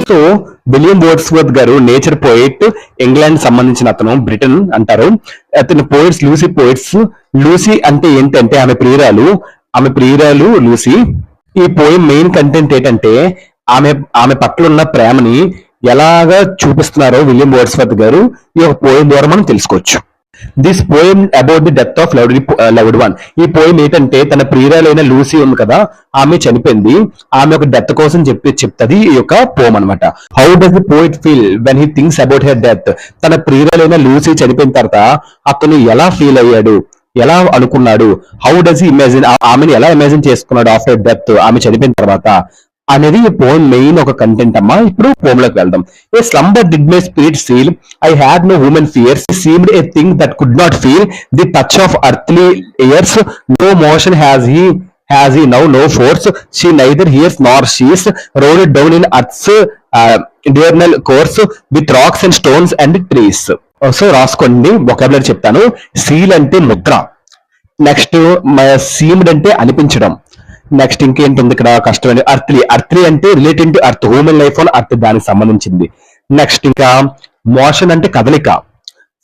So William Wordsworth గారు nature poet, England సంబంధించిన అతను, బ్రిటన్ అంటారు. అతని పోయిట్స్ లూసీ పోయిట్స్. లూసీ అంటే ఏంటంటే ఆమె ప్రియురాలు లూసీ. ఈ పోయం మెయిన్ కంటెంట్ ఏంటంటే ఆమె ఆమె పట్ల ఉన్న ప్రేమని ఎలాగా చూపిస్తున్నారో విలియం వర్డ్స్వర్త్ గారు ఈ ఒక పోయం ద్వారా మనం తెలుసుకోవచ్చు. This poem about the death of loved one. ఈ పోయం ఏంటంటే తన ప్రియురాలైన లూసీ ఉంది కదా, ఆమె చనిపోయింది, ఆమె ఒక డెత్ కోసం చెప్తుంది ఈ యొక్క పోయం అనమాట. How does the poet feel when he thinks about her death. తన ప్రియురాలైన లూసీ చనిపోయిన తర్వాత అతను ఎలా ఫీల్ అయ్యాడు, ఎలా అనుకున్నాడు, హౌ డస్ హీ ఇమాజిన్, ఆమెను ఎలా ఇమాజిన్ చేసుకున్నాడు ఆఫ్టర్ డెత్, ఆమె చనిపోయిన తర్వాత అనేది ఈ పోయం మెయిన్ ఒక కంటెంట్ అమ్మా. ఇప్పుడు పోయంలోకి వెళ్దాం. A slumber did my spirit seal, I had no human fears, seemed a thing that could not feel the touch of earthly years, no motion has he now no force, she neither hears nor sees, rolled down in earth's diurnal course with rocks and stones and trees. So రాసుకోండి, vocabulary చెప్తాను. Seal అంటే Mudra, next seemed అంటే అనిపించడం, next ఇంకేంటుంది ఇక్కడ కష్టమైన earthly అంటే related to earth, human life on earth, దానికి సంబంధించింది. నెక్స్ట్ ఇంకా మోషన్ అంటే కదలిక,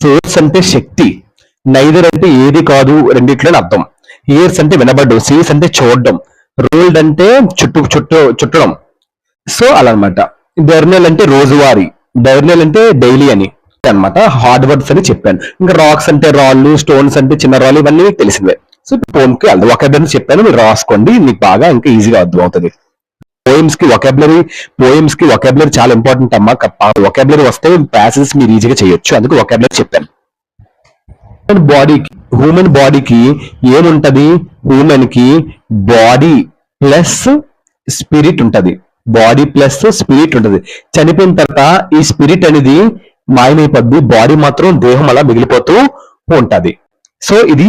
ఫోర్స్ అంటే శక్తి, నైదర్ అంటే ఏది కాదు రెండిట్లో అర్థం, ఇయర్స్ అంటే వినబడ్డం, సీస్ అంటే చూడడం, రోల్డ్ అంటే చుట్టడం. సో అలా అనమాట. డైర్నల్ అంటే రోజువారీ, డైర్నల్ అంటే డైలీ అని అనమాట. హార్డ్ వర్డ్స్ అని చెప్పాను. ఇంకా రాక్స్ అంటే రాళ్ళు, స్టోన్స్ అంటే చిన్న రాళ్ళు, ఇవన్నీ తెలిసినవే. సో పోమ్కి వెళ్దాం. వొకాబులరీ చెప్పాను, మీరు రాసుకోండి, మీకు బాగా ఇంకా ఈజీగా అర్థం అవుతుంది. పోయిమ్స్ కి వొకాబులరీ చాలా ఇంపార్టెంట్ అమ్మా. వొకాబులరీ వస్తే ప్యాసేజెస్ మీరు ఈజీగా చేయొచ్చు, అందుకు వొకాబులరీ చెప్పాను. హ్యూమన్ బాడీకి ఏముంటది, హ్యూమన్ కి బాడీ ప్లస్ స్పిరిట్ ఉంటది, బాడీ ప్లస్ స్పిరిట్ ఉంటది. చనిపోయిన తర్వాత ఈ స్పిరిట్ అనేది మాయమైపోద్ది, బాడీ మాత్రం దేహం అలా మిగిలిపోతూ ఉంటది. సో ఇది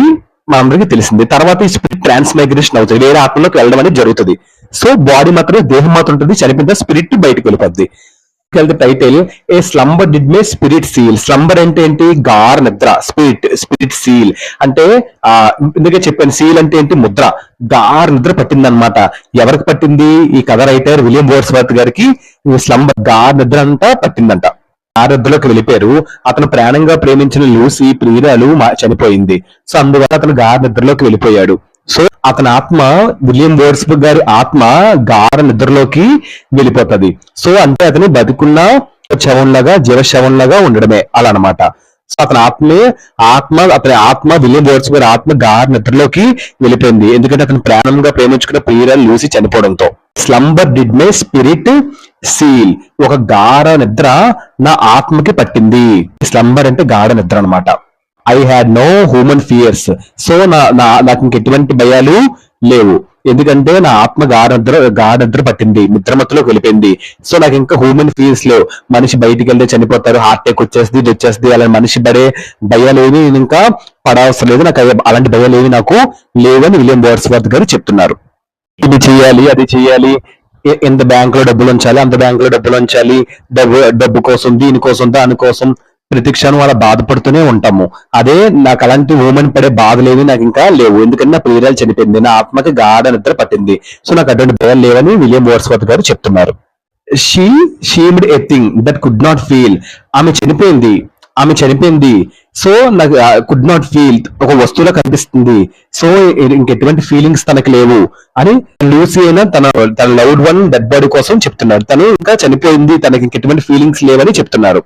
మనందరికీ తెలిసింది. తర్వాత ఈ స్పిరిట్ ట్రాన్స్మైగ్రేషన్ అవుతుంది, వేరే ఆత్మలోకి వెళ్ళడం అనేది జరుగుతుంది. సో బాడీ మాత్రం దేహం మాత్రం ఉంటుంది, చనిపోయిన స్పిరిట్ బయటకు వెళ్ళిపోద్ది. Title A slumber did my spirit seal. Slumber అంటే ఏంటి, గాఢ నిద్ర. స్పిరిట్ సీల్ అంటే ఇందుకే చెప్పాను, సీల్ అంటే ఏంటి, ముద్ర. గాఢ నిద్ర పట్టింది అనమాట. ఎవరికి పట్టింది, ఈ కథ రైటర్ విలియం వర్డ్స్వర్త్ గారికి స్లంబర్ గాఢ నిద్ర అంతా పట్టిందంట. గాఢనిద్రలోకి వెళ్ళిపోయారు. అతను ప్రాణంగా ప్రేమించిన లూసీ ప్రియురాలు చనిపోయింది. సో అందువల్ల అతను గాఢ నిద్రలోకి వెళ్ళిపోయాడు. సో అతని ఆత్మ, విలియం వర్డ్స్వర్త్ గారి ఆత్మ గాఢ నిద్రలోకి వెళ్ళిపోతుంది. సో అంటే అతని బతుకున్న శవంలాగా, జీవశవంలాగా ఉండడమే అలా అనమాట. సో అతని ఆత్మ విలియం వర్డ్స్వర్త్ గారి ఆత్మ గాఢ నిద్రలోకి వెళ్ళిపోయింది, ఎందుకంటే అతను ప్రాణంగా ప్రేమించుకున్న ప్రియురాలు లూసీ చనిపోవడంతో. Slumber did my spirit seal, ఒక గాఢ నిద్ర నా ఆత్మకి పట్టింది. స్లంబర్ అంటే గాఢ నిద్ర అనమాట. I had no human fears, so నాకు ఇంకెటువంటి భయాలు లేవు, ఎందుకంటే నా ఆత్మ గాఢ నిద్ర పట్టింది, నిద్రమత్తులోకి వెళ్ళిపోయింది. సో నాకు ఇంకా హ్యూమన్ ఫియర్స్ లేవు. మనిషి బయటికి వెళ్తే చనిపోతారు, హార్ట్ అటాక్ వచ్చేస్తుంది, ఇది వచ్చేస్తుంది, అలా మనిషి పడే భయాలేవి నేను ఇంకా పడవసరం లేదు, నాకు అలాంటి భయాలేవి నాకు లేవని విలియం వర్డ్స్వర్త్ గారు చెప్తున్నారు. ఇది చెయ్యాలి, అది చెయ్యాలి, ఎంత బ్యాంకులో డబ్బులు ఉంచాలి, అంత బ్యాంకులో డబ్బులు ఉంచాలి, డబ్బు కోసం, దీనికోసం, దానికోసం ప్రతి క్షణం అలా బాధపడుతూనే ఉంటాము. అదే నాకు అలాంటి హ్యూమన్ పడే బాధలేవి నాకు ఇంకా లేవు, ఎందుకంటే నా ప్రియురాలు చనిపోయింది, నా ఆత్మకి గాఢ నిద్ర పట్టింది. సో నాకు అటువంటి భయాలు లేవని విలియం వర్డ్స్వర్త్ గారు చెప్తున్నారు. She seemed a thing that could not feel. ఆమె చనిపోయింది, సో నాకు కుడ్ నాట్ ఫీల్, ఒక వస్తువులో కనిపిస్తుంది, సో ఇంకెటువంటి ఫీలింగ్స్ తనకు లేవు అని లూసీ అయినా తన లవ్డ్ వన్ డెడ్ బాడీ కోసం చెప్తున్నారు. తను ఇంకా చనిపోయింది, తనకి ఇంకెటువంటి ఫీలింగ్స్ లేవని చెప్తున్నారు.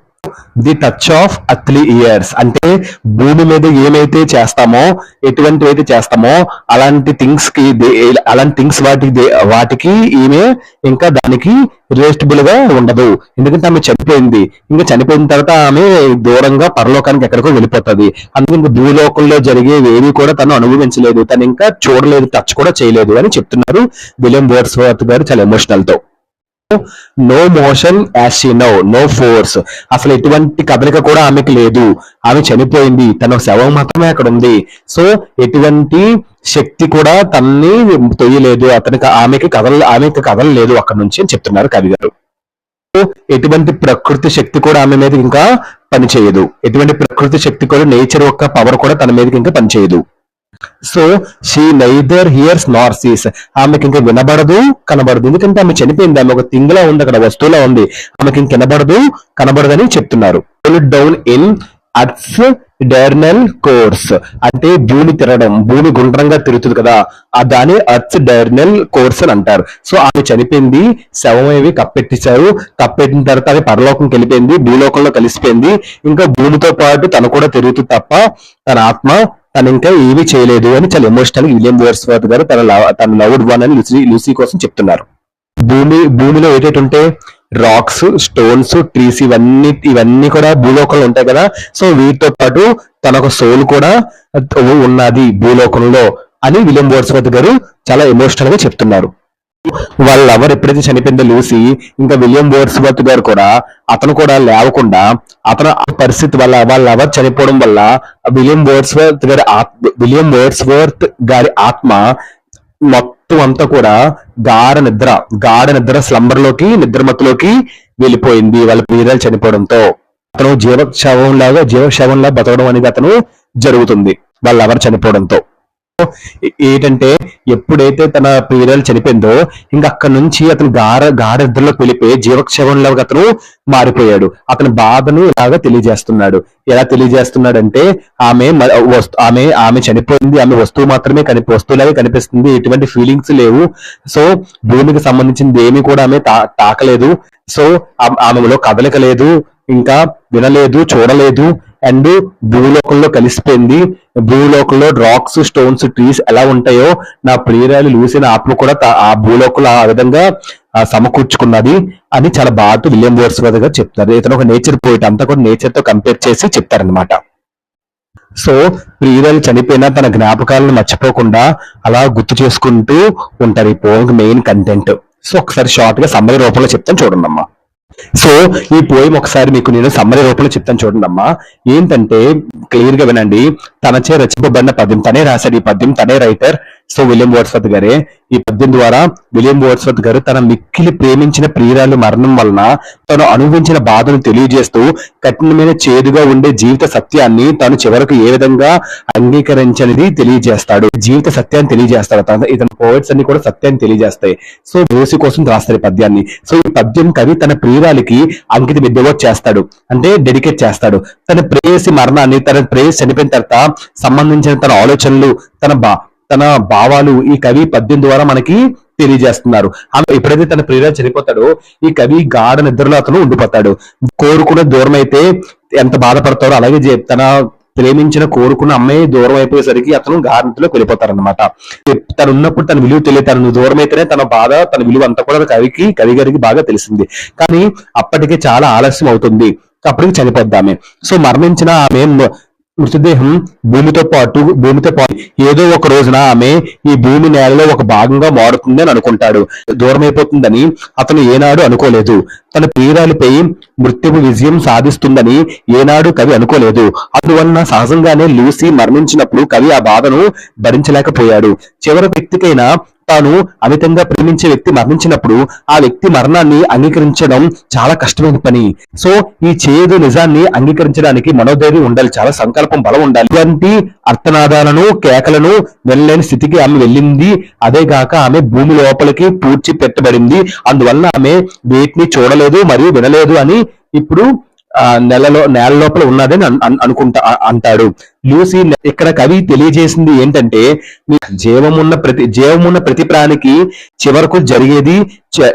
The touch of earthly years అంటే భూమి మీద ఏమైతే చేస్తామో, ఎటువంటివైతే చేస్తామో అలాంటి థింగ్స్ వాటికి ఈమె ఇంకా దానికి రిలేటబుల్ గా ఉండదు, ఎందుకంటే ఆమె చనిపోయింది. ఇంకా చనిపోయిన తర్వాత ఆమె దూరంగా పరలోకానికి ఎక్కడికో వెళ్ళిపోతుంది. అందుకే ఇంకా భూలోకంలో జరిగేవి ఏవి కూడా తను అనుభవించలేదు, తను ఇంకా చూడలేదు, టచ్ కూడా చేయలేదు అని చెప్తున్నారు విలియం వర్డ్స్వర్త్ గారు చాలా ఎమోషనల్ తో. No motion as she no, no force, అసలు ఎటువంటి కదలిక కూడా ఆమెకి లేదు, ఆమె చనిపోయింది, తన శవం మాత్రమే అక్కడ ఉంది. సో ఎటువంటి శక్తి కూడా తనని తొయ్యలేదు, ఆమెకి కదలలేదు అక్కడ నుంచి అని చెప్తున్నారు కవి గారు. ఎటువంటి ప్రకృతి శక్తి కూడా ఆమె మీద ఇంకా పనిచేయదు, ఎటువంటి ప్రకృతి శక్తి కూడా, నేచర్ యొక్క పవర్ కూడా తన మీదకి ఇంకా పనిచేయదు. So she neither here's Nar Cs. ఆమెకి ఇంకా వినబడదు కనబడదు, ఎందుకంటే ఆమె చనిపోయింది, ఆమె ఒక థింగ్లా ఉంది, అక్కడ వస్తువులా ఉంది, ఆమెకి ఇంక వినబడదు కనబడదని చెప్తున్నారు. Down in earth's diurnal course అంటే భూమి తిరగడం, భూమి గుండ్రంగా తిరుగుతుంది కదా, దాని అర్త్స్ డైర్నల్ కోర్స్ అని అంటారు. సో ఆమె చనిపోయింది, శవం ఏవి కప్పెట్టేశారు, కప్పెట్టిన తర్వాత ఆమె పరలోకంకి వెళ్ళిపోయింది, భూలోకంలో కలిసిపోయింది, ఇంకా భూమితో పాటు తను కూడా తిరుగుతుంది తప్ప తన ఆత్మ తను ఇంకా ఏమీ చేయలేదు అని చాలా ఎమోషనల్ విలియం వర్డ్స్వర్త్ గారు తన లవ్డ్ వన్ అని లూసీ కోసం చెప్తున్నారు. భూమిలో ఏటేటి ఉంటే రాక్స్, స్టోన్స్, ట్రీస్, ఇవన్నీ కూడా భూలోకంలో ఉంటాయి కదా. సో వీటితో పాటు తన ఒక సోల్ కూడా ఉన్నది భూలోకంలో అని విలియం వర్డ్స్వర్త్ గారు చాలా ఎమోషనల్ గా చెప్తున్నారు. వాళ్ళ లవర్ ఎప్పుడైతే చనిపోయిందో లూసీ, ఇంకా విలియం వర్డ్స్వర్త్ గారు కూడా అతను కూడా లేవకుండా అతను పరిస్థితి వల్ల వాళ్ళ లవర్ చనిపోవడం వల్ల విలియం వర్డ్స్వర్త్ గారి ఆత్మ మొత్తం అంతా కూడా గాఢ నిద్ర స్లంబర్ లోకి, నిద్రమత్తులోకి వెళ్ళిపోయింది వాళ్ళ ప్రియురాలు చనిపోవడంతో. అతను జీవశవంలా బతకడం అనేది అతను జరుగుతుంది వాళ్ళ లవర్ చనిపోవడంతో. ఏంటంటే ఎప్పుడైతే తన ప్రియురాలు చనిపోయిందో ఇంకా అక్కడి నుంచి అతను గాఢ నిద్రలోకి వెళ్ళిపోయి జీవక్షవంలాగా అతను మారిపోయాడు. అతని బాధను ఇలాగా తెలియజేస్తున్నాడు. ఎలా తెలియజేస్తున్నాడంటే ఆమె చనిపోయింది, ఆమె వస్తువులాగే కనిపిస్తుంది, ఎటువంటి ఫీలింగ్స్ లేవు. సో భూమికి సంబంధించింది ఏమీ కూడా ఆమె తాకలేదు. సో ఆమెలో కదలిక లేదు, ఇంకా వినలేదు, చూడలేదు, అండ్ భూలోకంలో కలిసిపోయింది. భూలోకంలో రాక్స్, స్టోన్స్, ట్రీస్ ఎలా ఉంటాయో నా ప్రియురాలు లూసిన ఆత్మ కూడా ఆ భూలోకంలో ఆ విధంగా సమకూర్చుకున్నది అని చాలా బాగా విలియం వర్డ్స్వర్త్ గారు చెప్తారు. ఇతను ఒక నేచర్ పోయిట్, అంతా కూడా నేచర్ తో కంపేర్ చేసి చెప్తారనమాట. సో ప్రియురాలు చనిపోయినా తన జ్ఞాపకాలను మర్చిపోకుండా అలా గుర్తు చేసుకుంటూ ఉంటారు ఈ పోయం మెయిన్ కంటెంట్. సో ఒకసారి షార్ట్ గా సమ్మరీ రూపంలో చెప్తాను చూడండి అమ్మా. సో ఈ పోయం ఒకసారి మీకు నేను సమ్మరీ రూపంలో చెప్తాను చూడండి అమ్మా. ఏంటంటే క్లియర్ గా వినండి. తనచే రచింపబడిన పద్యం, తనే రాశాడు ఈ పద్యం, తనే రైటర్. సో విలియం వర్డ్స్వర్త్ గారే. ఈ పద్యం ద్వారా విలియం వర్డ్స్వర్త్ గారు తన మిక్కిలి ప్రేమించిన ప్రియురాలు మరణం వలన తను అనుభవించిన బాధను తెలియజేస్తూ కఠినమైన చేదుగా ఉండే జీవిత సత్యాన్ని తాను చివరకు ఏ విధంగా అంగీకరించనిది తెలియజేస్తాడు. జీవిత సత్యాన్ని తెలియజేస్తాడు. ఇతని పోయిట్స్ అన్ని కూడా సత్యాన్ని తెలియజేస్తాయి. సో దోషి కోసం రాస్తాడు ఈ పద్యాన్ని. సో ఈ పద్యం కవి తన ప్రియురాలికి అంకితం డివోట్ చేస్తాడు, అంటే డెడికేట్ చేస్తాడు. తన ప్రేయసి మరణాన్ని, తన ప్రేయసి చనిపోయిన తర్వాత సంబంధించిన తన ఆలోచనలు, తన భావాలు ఈ కవి పద్యం ద్వారా మనకి తెలియజేస్తున్నారు. ఆమె ఎప్పుడైతే తన ప్రియురాలు చనిపోతాడో ఈ కవి గాఢ నిద్రలో అతను ఉండిపోతాడు. కోరుకున్న దూరం అయితే ఎంత బాధపడతాడో అలాగే తన ప్రేమించిన కోరుకున్న అమ్మాయి దూరం అయిపోయేసరికి అతను గాఢ నిద్రలోకి వెళ్ళిపోతారనమాట. తను ఉన్నప్పుడు తన విలువ తెలియతారు, నువ్వు దూరం అయితేనే తన బాధ, తన విలువ అంతా కూడా కవి గారికి బాగా తెలిసింది. కానీ అప్పటికే చాలా ఆలస్యం అవుతుంది, అప్పటికి చనిపోద్దామే. సో మరణించిన ఆమె మృతదేహం భూమితో పాటు ఏదో ఒక రోజున ఆమె ఈ భూమి నేలలో ఒక భాగంగా మారుతుంది అని అనుకుంటాడు. దూరం అయిపోతుందని అతను ఏనాడు అనుకోలేదు. తన ప్రియురాలిపై మృత్యువు విజయం సాధిస్తుందని ఏనాడు కవి అనుకోలేదు. అందువలన సహజంగానే లూసీ మరణించినప్పుడు కవి ఆ బాధను భరించలేకపోయాడు. చివరి వ్యక్తికైనా తాను అమితంగా ప్రేమించే వ్యక్తి మరణించినప్పుడు ఆ వ్యక్తి మరణాన్ని అంగీకరించడం చాలా కష్టమైన పని. సో ఈ చేదు నిజాన్ని అంగీకరించడానికి మనోధైర్యం ఉండాలి, చాలా సంకల్పం బలం ఉండాలి. ఇలాంటి అర్థనాదాలను, కేకలను వెళ్ళలేని స్థితికి ఆమె వెళ్ళింది. అదేగాక ఆమె భూమి లోపలికి పూడ్చి పెట్టబడింది. అందువల్ల ఆమె వీటిని చూడలేదు మరియు వినలేదు అని ఇప్పుడు నేల లోపల ఉన్నదని అంటాడు. లూసీ ఇక్కడ కవి తెలియజేసింది ఏంటంటే జీవమున్న ప్రతి ప్రాణికి చివరకు జరిగేది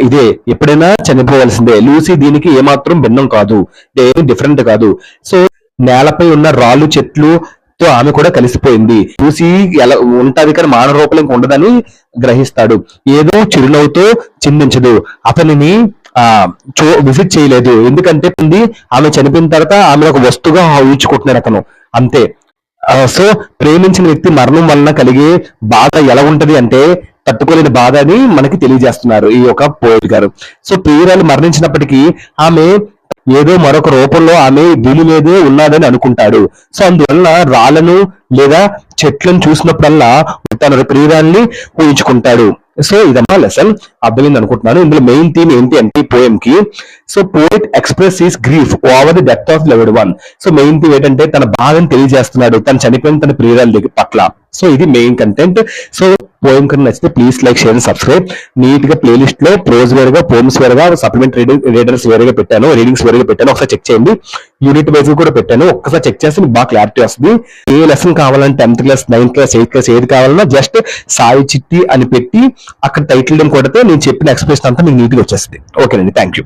ఇదే, ఎప్పుడైనా చనిపోవలసిందే. లూసీ దీనికి ఏమాత్రం భిన్నం కాదు, ఏమి డిఫరెంట్ కాదు. సో నేలపై ఉన్న రాళ్ళు, చెట్లు తో ఆమె కూడా కలిసిపోయింది. లూసీ ఎలా ఉంటది కానీ మానవ రూపంలో ఇంక ఉండదని గ్రహిస్తాడు. ఏదో చిరునవ్వుతో చిందించదు, అతనిని విజిట్ చేయలేదు. ఎందుకంటే ఆమె చనిపోయిన తర్వాత ఆమె ఒక వస్తువుగా ఊహించుకుంటున్నాడు అతను, అంతే. సో ప్రేమించిన వ్యక్తి మరణం వలన కలిగే బాధ ఎలా ఉంటది అంటే తట్టుకోలేని బాధ అని మనకి తెలియజేస్తున్నారు ఈ యొక్క పోయిట్ గారు. సో ప్రియురాలు మరణించినప్పటికీ ఆమె ఏదో మరొక రూపంలో ఆమె భూమి మీదే ఉన్నదని అనుకుంటాడు. సో అందువల్ల రాళ్లను లేదా చెట్లను చూసినప్పుడల్లా తన ప్రియురాల్ని ఊహించుకుంటాడు. సో ఇదమ్మా లెసన్, అర్థమైంది అనుకుంటున్నాను. ఇందులో మెయిన్ థీమ్ ఏంటి అంటే ఈ పోయం కి, so poet express his grief over the death of loved one. So main theme ఏంటంటే తన బాధను తెలియజేస్తున్నాడు, తను చనిపోయిన తన ప్రియురాలి పట్ల. సో ఇది మెయిన్ కంటెంట్. సో పోయం కన్నా నచ్చితే please like, share and subscribe. Neat గా ప్లేలిస్ట్ లో ప్రోజ్ వేరుగా, పోమ్స్ వేరుగా, సప్లిమెంట్ రీడర్స్ వేరుగా పెట్టాను, రీడింగ్స్ వేరుగా పెట్టాను. ఒకసారి చెక్ చేయండి. యూనిట్ వైజ్ కూడా పెట్టాను. ఒక్కసారి చెక్ చేస్తే మీకు బాగా క్లారిటీ వస్తుంది. ఏ లెసన్ కావాలంటే 10th class, 9th class, 8th class ఏది కావాలన్నా జస్ట్ సాయి చిట్టి అని పెట్టి అక్కడ టైటిల్ కొడితే నేను చెప్పిన ఎక్స్ప్రెషన్ అంతా మీకు నీట్ గా వచ్చేస్తుంది. ఓకేనండి, థ్యాంక్ యూ.